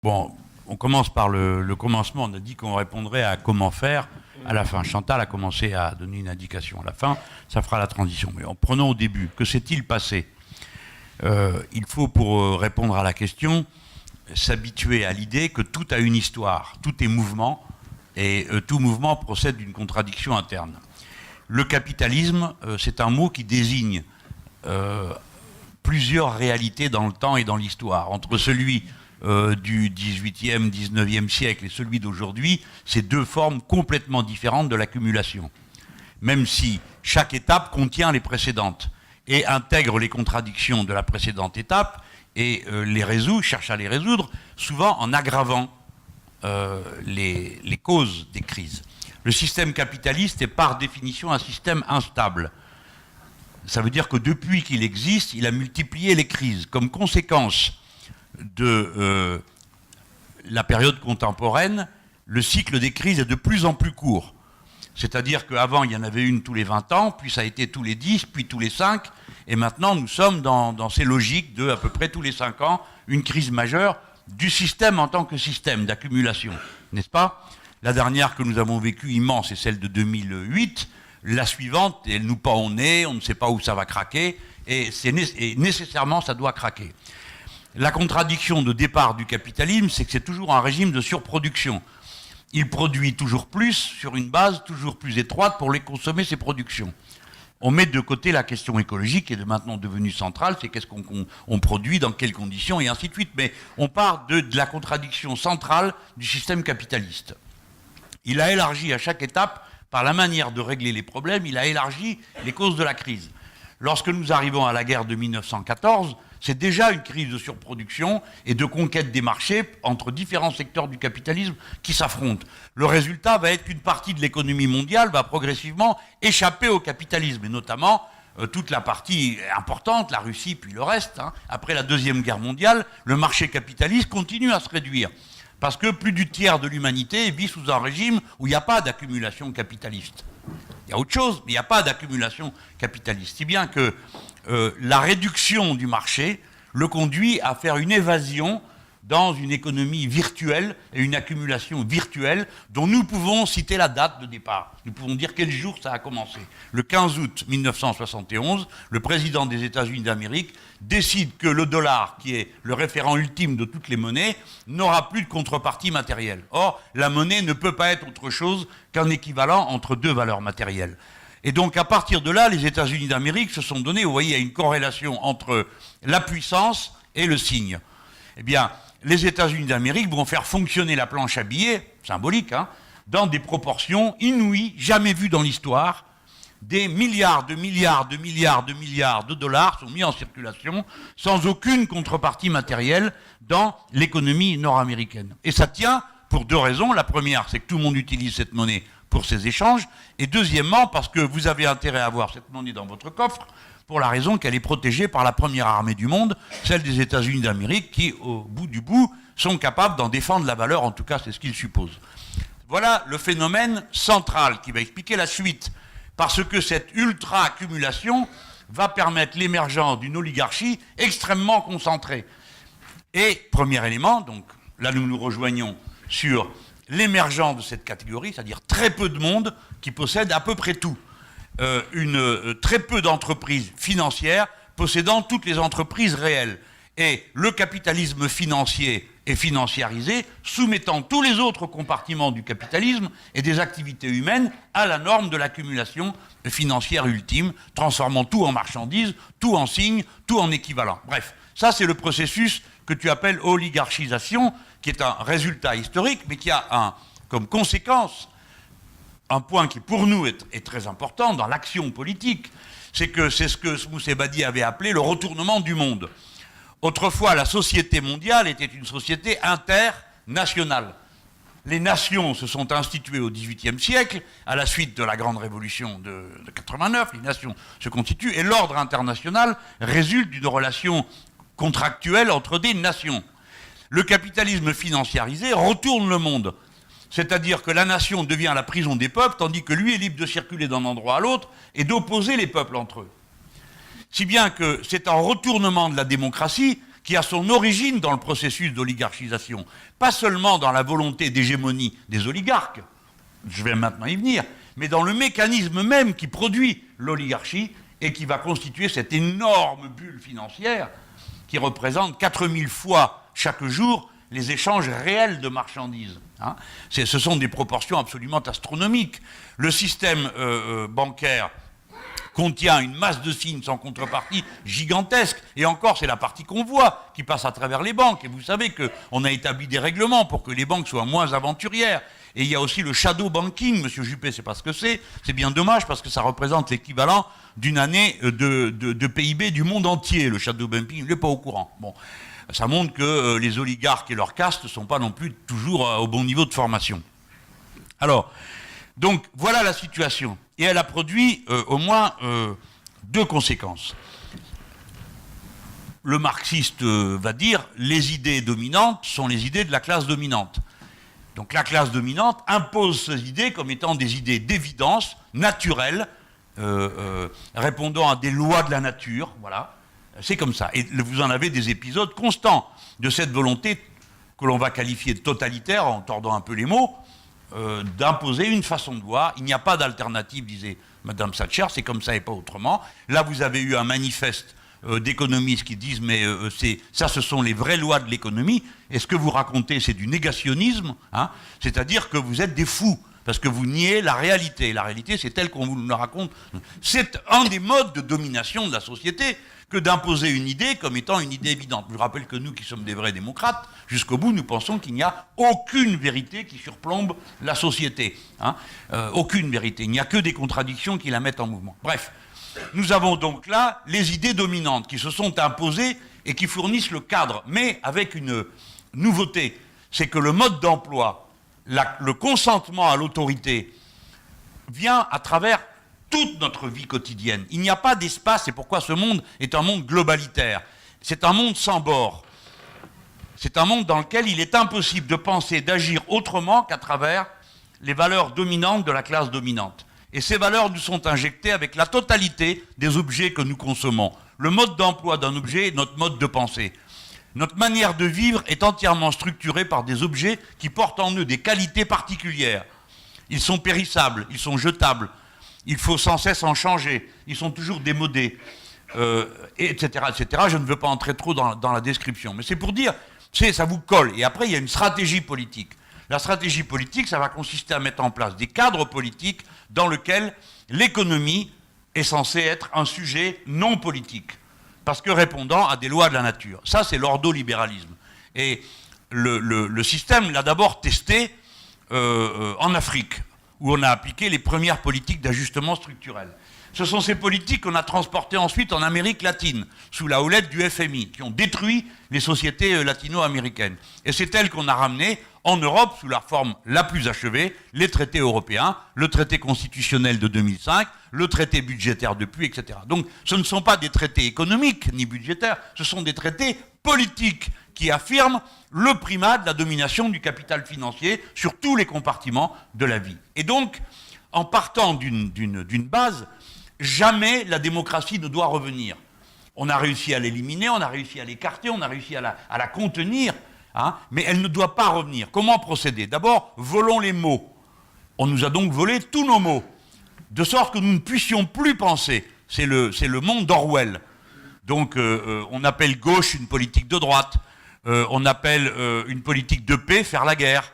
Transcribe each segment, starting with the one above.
Bon, on commence par le commencement. On a dit qu'on répondrait à comment faire à la fin. Chantal a commencé à donner une indication à la fin. Ça fera la transition. Mais en prenant au début, que s'est-il passé? Il faut, pour répondre à la question, s'habituer à l'idée que tout a une histoire, tout est mouvement, et tout mouvement procède d'une contradiction interne. Le capitalisme, c'est un mot qui désigne plusieurs réalités dans le temps et dans l'histoire. Entre celui du XVIIIe, XIXe siècle et celui d'aujourd'hui, c'est deux formes complètement différentes de l'accumulation. Même si chaque étape contient les précédentes et intègre les contradictions de la précédente étape et les résout, cherche à les résoudre, souvent en aggravant les causes des crises. Le système capitaliste est par définition un système instable. Ça veut dire que depuis qu'il existe, il a multiplié les crises. Comme conséquence de la période contemporaine, le cycle des crises est de plus en plus court. C'est-à-dire qu'avant, il y en avait une tous les 20 ans, puis ça a été tous les 10, puis tous les 5, et maintenant nous sommes dans ces logiques de à peu près tous les 5 ans, une crise majeure du système en tant que système d'accumulation, n'est-ce pas? La dernière que nous avons vécue immense est celle de 2008, la suivante, elle nous pend au nez, on ne sait pas où ça va craquer, et nécessairement ça doit craquer. La contradiction de départ du capitalisme, c'est que c'est toujours un régime de surproduction. Il produit toujours plus sur une base toujours plus étroite pour les consommer, ses productions. On met de côté la question écologique qui est maintenant devenue centrale, c'est qu'est-ce qu'on produit, dans quelles conditions, et ainsi de suite. Mais on part de la contradiction centrale du système capitaliste. Il a élargi à chaque étape, par la manière de régler les problèmes, il a élargi les causes de la crise. Lorsque nous arrivons à la guerre de 1914, c'est déjà une crise de surproduction et de conquête des marchés entre différents secteurs du capitalisme qui s'affrontent. Le résultat va être qu'une partie de l'économie mondiale va progressivement échapper au capitalisme, et notamment toute la partie importante, la Russie puis le reste. Après la Deuxième Guerre mondiale, le marché capitaliste continue à se réduire. Parce que plus du tiers de l'humanité vit sous un régime où il n'y a pas d'accumulation capitaliste. Il y a autre chose, mais il n'y a pas d'accumulation capitaliste. Si bien que la réduction du marché le conduit à faire une évasion dans une économie virtuelle et une accumulation virtuelle dont nous pouvons citer la date de départ. Nous pouvons dire quel jour ça a commencé. Le 15 août 1971, le président des États-Unis d'Amérique décide que le dollar, qui est le référent ultime de toutes les monnaies, n'aura plus de contrepartie matérielle. Or, la monnaie ne peut pas être autre chose qu'un équivalent entre deux valeurs matérielles. Et donc, à partir de là, les États-Unis d'Amérique se sont donnés, vous voyez, il y a une corrélation entre la puissance et le signe. Eh bien, les États-Unis d'Amérique vont faire fonctionner la planche à billets, symbolique, dans des proportions inouïes, jamais vues dans l'histoire. Des milliards de milliards de milliards de milliards de dollars sont mis en circulation sans aucune contrepartie matérielle dans l'économie nord-américaine. Et ça tient pour deux raisons. La première, c'est que tout le monde utilise cette monnaie pour ses échanges. Et deuxièmement, parce que vous avez intérêt à avoir cette monnaie dans votre coffre, pour la raison qu'elle est protégée par la première armée du monde, celle des États-Unis d'Amérique, qui, au bout du bout, sont capables d'en défendre la valeur, en tout cas c'est ce qu'ils supposent. Voilà le phénomène central qui va expliquer la suite, parce que cette ultra-accumulation va permettre l'émergence d'une oligarchie extrêmement concentrée. Et, premier élément, donc là nous nous rejoignons sur l'émergence de cette catégorie, c'est-à-dire très peu de monde qui possède à peu près tout. Très peu d'entreprises financières possédant toutes les entreprises réelles. Et le capitalisme financier est financiarisé, soumettant tous les autres compartiments du capitalisme et des activités humaines à la norme de l'accumulation financière ultime, transformant tout en marchandises, tout en signes, tout en équivalent. Bref, ça c'est le processus que tu appelles oligarchisation, qui est un résultat historique, mais qui a comme conséquence un point qui pour nous est très important dans l'action politique, c'est ce que Moussebadi avait appelé le retournement du monde. Autrefois, la société mondiale était une société internationale. Les nations se sont instituées au XVIIIe siècle, à la suite de la grande révolution de 89, les nations se constituent, et l'ordre international résulte d'une relation contractuelle entre des nations. Le capitalisme financiarisé retourne le monde. C'est-à-dire que la nation devient la prison des peuples, tandis que lui est libre de circuler d'un endroit à l'autre et d'opposer les peuples entre eux. Si bien que c'est un retournement de la démocratie qui a son origine dans le processus d'oligarchisation, pas seulement dans la volonté d'hégémonie des oligarques, je vais maintenant y venir, mais dans le mécanisme même qui produit l'oligarchie et qui va constituer cette énorme bulle financière qui représente 4000 fois chaque jour les échanges réels de marchandises. Hein. Ce sont des proportions absolument astronomiques. Le système bancaire contient une masse de signes sans contrepartie gigantesque. Et encore, c'est la partie qu'on voit qui passe à travers les banques. Et vous savez qu'on a établi des règlements pour que les banques soient moins aventurières. Et il y a aussi le shadow banking. Monsieur Juppé, c'est pas ce que c'est. C'est bien dommage parce que ça représente l'équivalent d'une année de PIB du monde entier. Le shadow banking, il n'est pas au courant. Bon. Ça montre que les oligarques et leurs castes ne sont pas non plus toujours au bon niveau de formation. Alors, donc, voilà la situation. Et elle a produit au moins deux conséquences. Le marxiste va dire les idées dominantes sont les idées de la classe dominante. Donc la classe dominante impose ces idées comme étant des idées d'évidence naturelles, répondant à des lois de la nature, voilà. C'est comme ça. Et vous en avez des épisodes constants de cette volonté que l'on va qualifier de totalitaire, en tordant un peu les mots, d'imposer une façon de voir. Il n'y a pas d'alternative, disait Madame Thatcher, c'est comme ça et pas autrement. Là, vous avez eu un manifeste d'économistes qui disent mais ça, ce sont les vraies lois de l'économie. Et ce que vous racontez, c'est du négationnisme, hein, c'est-à-dire que vous êtes des fous. Parce que vous niez la réalité. La réalité, c'est telle qu'on vous la raconte. C'est un des modes de domination de la société que d'imposer une idée comme étant une idée évidente. Je vous rappelle que nous, qui sommes des vrais démocrates, jusqu'au bout, nous pensons qu'il n'y a aucune vérité qui surplombe la société. Hein, aucune vérité. Il n'y a que des contradictions qui la mettent en mouvement. Bref, nous avons donc là les idées dominantes qui se sont imposées et qui fournissent le cadre, mais avec une nouveauté, c'est que le mode d'emploi, le consentement à l'autorité vient à travers toute notre vie quotidienne. Il n'y a pas d'espace, c'est pourquoi ce monde est un monde globalitaire. C'est un monde sans bord. C'est un monde dans lequel il est impossible de penser, d'agir autrement qu'à travers les valeurs dominantes de la classe dominante. Et ces valeurs nous sont injectées avec la totalité des objets que nous consommons. Le mode d'emploi d'un objet est notre mode de pensée. Notre manière de vivre est entièrement structurée par des objets qui portent en eux des qualités particulières. Ils sont périssables, ils sont jetables, il faut sans cesse en changer, ils sont toujours démodés, etc., etc. Je ne veux pas entrer trop dans la description, mais c'est pour dire, ça vous colle. Et après, il y a une stratégie politique. La stratégie politique, ça va consister à mettre en place des cadres politiques dans lesquels l'économie est censée être un sujet non politique, parce que répondant à des lois de la nature. Ça, c'est l'ordolibéralisme. Et le système l'a d'abord testé en Afrique, où on a appliqué les premières politiques d'ajustement structurel. Ce sont ces politiques qu'on a transportées ensuite en Amérique latine, sous la houlette du FMI, qui ont détruit les sociétés latino-américaines. Et c'est elles qu'on a ramenées en Europe, sous la forme la plus achevée, les traités européens, le traité constitutionnel de 2005, le traité budgétaire depuis, etc. Donc ce ne sont pas des traités économiques ni budgétaires, ce sont des traités politiques qui affirment le primat de la domination du capital financier sur tous les compartiments de la vie. Et donc, en partant d'une base, jamais la démocratie ne doit revenir. On a réussi à l'éliminer, on a réussi à l'écarter, on a réussi à la contenir, hein, mais elle ne doit pas revenir. Comment procéder? D'abord, volons les mots. On nous a donc volé tous nos mots, de sorte que nous ne puissions plus penser. C'est le monde d'Orwell. Donc, on appelle gauche une politique de droite, on appelle une politique de paix faire la guerre,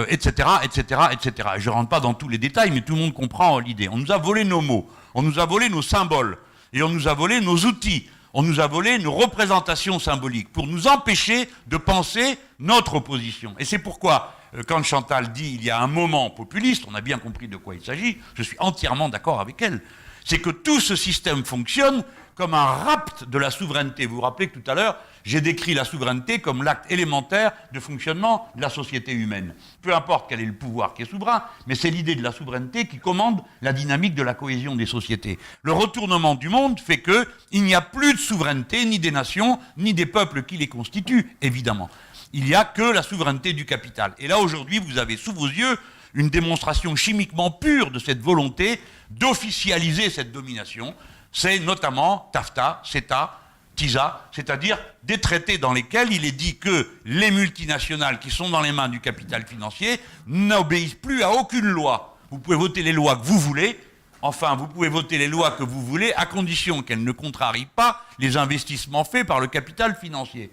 etc., etc., etc. Je ne rentre pas dans tous les détails, mais tout le monde comprend l'idée. On nous a volé nos mots, on nous a volé nos symboles, et on nous a volé nos outils, on nous a volé nos représentations symboliques, pour nous empêcher de penser notre opposition. Et c'est pourquoi, quand Chantal dit il y a un moment populiste, on a bien compris de quoi il s'agit, je suis entièrement d'accord avec elle, c'est que tout ce système fonctionne comme un rapt de la souveraineté. Vous vous rappelez que tout à l'heure, j'ai décrit la souveraineté comme l'acte élémentaire de fonctionnement de la société humaine. Peu importe quel est le pouvoir qui est souverain, mais c'est l'idée de la souveraineté qui commande la dynamique de la cohésion des sociétés. Le retournement du monde fait qu'il n'y a plus de souveraineté, ni des nations, ni des peuples qui les constituent, évidemment. Il n'y a que la souveraineté du capital. Et là, aujourd'hui, vous avez sous vos yeux une démonstration chimiquement pure de cette volonté d'officialiser cette domination. C'est notamment TAFTA, CETA, TISA, c'est-à-dire des traités dans lesquels il est dit que les multinationales qui sont dans les mains du capital financier n'obéissent plus à aucune loi. Vous pouvez voter les lois que vous voulez, enfin vous pouvez voter les lois que vous voulez à condition qu'elles ne contrarient pas les investissements faits par le capital financier.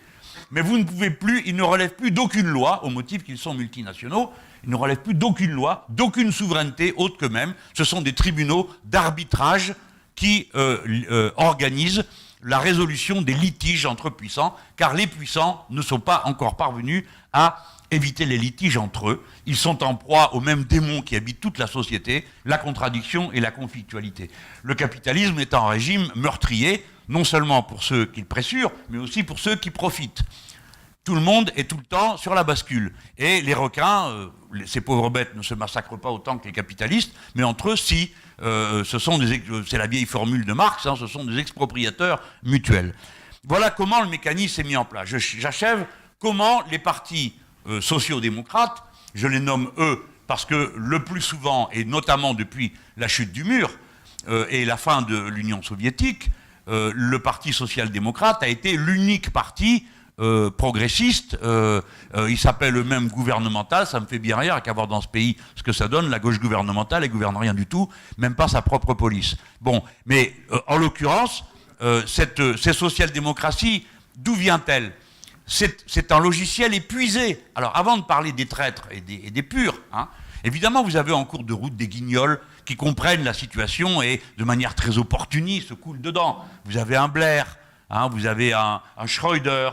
Mais vous ne pouvez plus, ils ne relèvent plus d'aucune loi, au motif qu'ils sont multinationaux, ils ne relèvent plus d'aucune loi, d'aucune souveraineté autre qu'eux-mêmes. Ce sont des tribunaux d'arbitrage qui organisent la résolution des litiges entre puissants, car les puissants ne sont pas encore parvenus à éviter les litiges entre eux. Ils sont en proie aux mêmes démons qui habitent toute la société, la contradiction et la conflictualité. Le capitalisme est un régime meurtrier, non seulement pour ceux qui le pressurent, mais aussi pour ceux qui profitent. Tout le monde est tout le temps sur la bascule. Et les requins, ces pauvres bêtes ne se massacrent pas autant que les capitalistes, mais entre eux, si, c'est la vieille formule de Marx, hein, ce sont des expropriateurs mutuels. Voilà comment le mécanisme est mis en place. J'achève comment les partis sociaux-démocrates, je les nomme eux parce que le plus souvent, et notamment depuis la chute du mur et la fin de l'Union soviétique, le parti social-démocrate a été l'unique parti progressiste, il s'appelle eux-mêmes gouvernemental, ça me fait bien rire qu'à voir dans ce pays ce que ça donne, la gauche gouvernementale, elle gouverne rien du tout, même pas sa propre police. Bon, mais en l'occurrence, ces social-démocraties, d'où vient-elle? C'est un logiciel épuisé. Alors avant de parler des traîtres et des purs, hein, évidemment vous avez en cours de route des guignols qui comprennent la situation et de manière très opportuniste se coulent dedans. Vous avez un Blair, hein, vous avez un Schröder,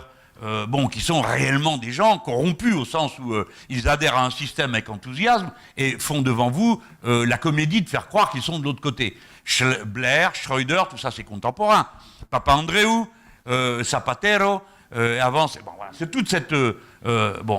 qui sont réellement des gens corrompus au sens où ils adhèrent à un système avec enthousiasme et font devant vous la comédie de faire croire qu'ils sont de l'autre côté. Blair, Schröder, tout ça c'est contemporain. Papandreou, Zapatero, avant, c'est toute cette...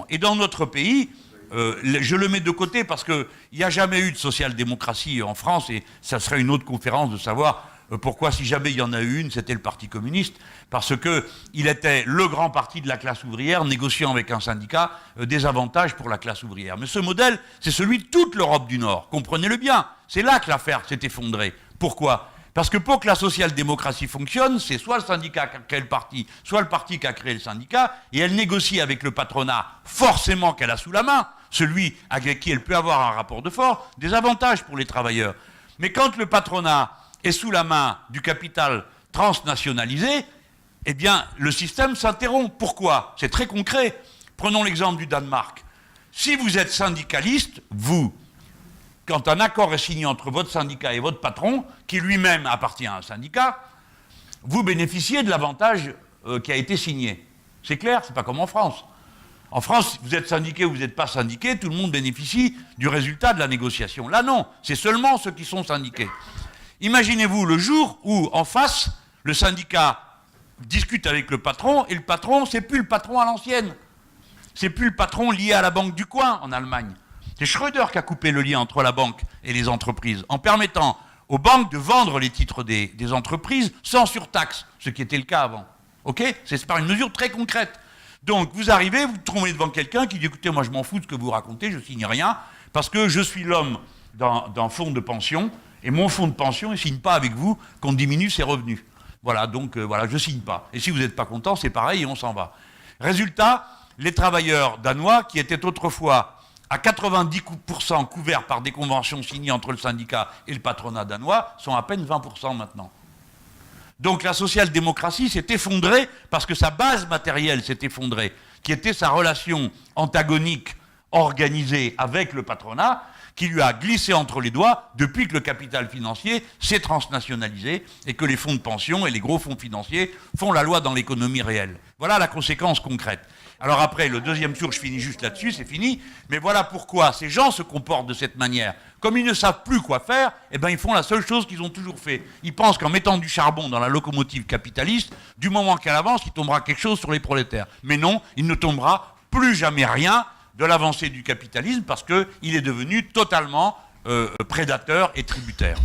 Et dans notre pays, je le mets de côté parce qu'il n'y a jamais eu de social-démocratie en France et ça serait une autre conférence de savoir pourquoi, si jamais il y en a eu une, c'était le Parti communiste, parce qu'il était le grand parti de la classe ouvrière négociant avec un syndicat des avantages pour la classe ouvrière. Mais ce modèle, c'est celui de toute l'Europe du Nord, comprenez-le bien. C'est là que l'affaire s'est effondrée. Pourquoi ? Parce que pour que la social-démocratie fonctionne, c'est soit le syndicat qui a créé le parti, soit le parti qui a créé le syndicat, et elle négocie avec le patronat, forcément qu'elle a sous la main, celui avec qui elle peut avoir un rapport de force, des avantages pour les travailleurs. Mais quand le patronat est sous la main du capital transnationalisé, eh bien, le système s'interrompt. Pourquoi ? C'est très concret. Prenons l'exemple du Danemark. Si vous êtes syndicaliste, vous, quand un accord est signé entre votre syndicat et votre patron, qui lui-même appartient à un syndicat, vous bénéficiez de l'avantage qui a été signé. C'est clair, c'est pas comme en France. En France, vous êtes syndiqué ou vous n'êtes pas syndiqué, tout le monde bénéficie du résultat de la négociation. Là, non, c'est seulement ceux qui sont syndiqués. Imaginez-vous le jour où, en face, le syndicat discute avec le patron, et le patron, c'est plus le patron à l'ancienne. C'est plus le patron lié à la banque du coin en Allemagne. C'est Schröder qui a coupé le lien entre la banque et les entreprises, en permettant aux banques de vendre les titres des entreprises sans surtaxe, ce qui était le cas avant. Ok ? C'est par une mesure très concrète. Donc, vous arrivez, vous trouvez devant quelqu'un qui dit « Écoutez, moi je m'en fous de ce que vous racontez, je ne signe rien, parce que je suis l'homme d'un fonds de pension, et mon fonds de pension, il ne signe pas avec vous qu'on diminue ses revenus. Voilà, donc je ne signe pas. Et si vous n'êtes pas content, c'est pareil et on s'en va. » Résultat, les travailleurs danois, qui étaient autrefois à 90% couverts par des conventions signées entre le syndicat et le patronat danois, sont à peine 20% maintenant. Donc la social-démocratie s'est effondrée parce que sa base matérielle s'est effondrée, qui était sa relation antagonique, organisée avec le patronat, qui lui a glissé entre les doigts depuis que le capital financier s'est transnationalisé et que les fonds de pension et les gros fonds financiers font la loi dans l'économie réelle. Voilà la conséquence concrète. Alors après, le deuxième tour, je finis juste là-dessus, c'est fini, mais voilà pourquoi ces gens se comportent de cette manière. Comme ils ne savent plus quoi faire, eh ben ils font la seule chose qu'ils ont toujours fait. Ils pensent qu'en mettant du charbon dans la locomotive capitaliste, du moment qu'elle avance, il tombera quelque chose sur les prolétaires. Mais non, il ne tombera plus jamais rien de l'avancée du capitalisme parce qu'il est devenu totalement prédateur et tributaire.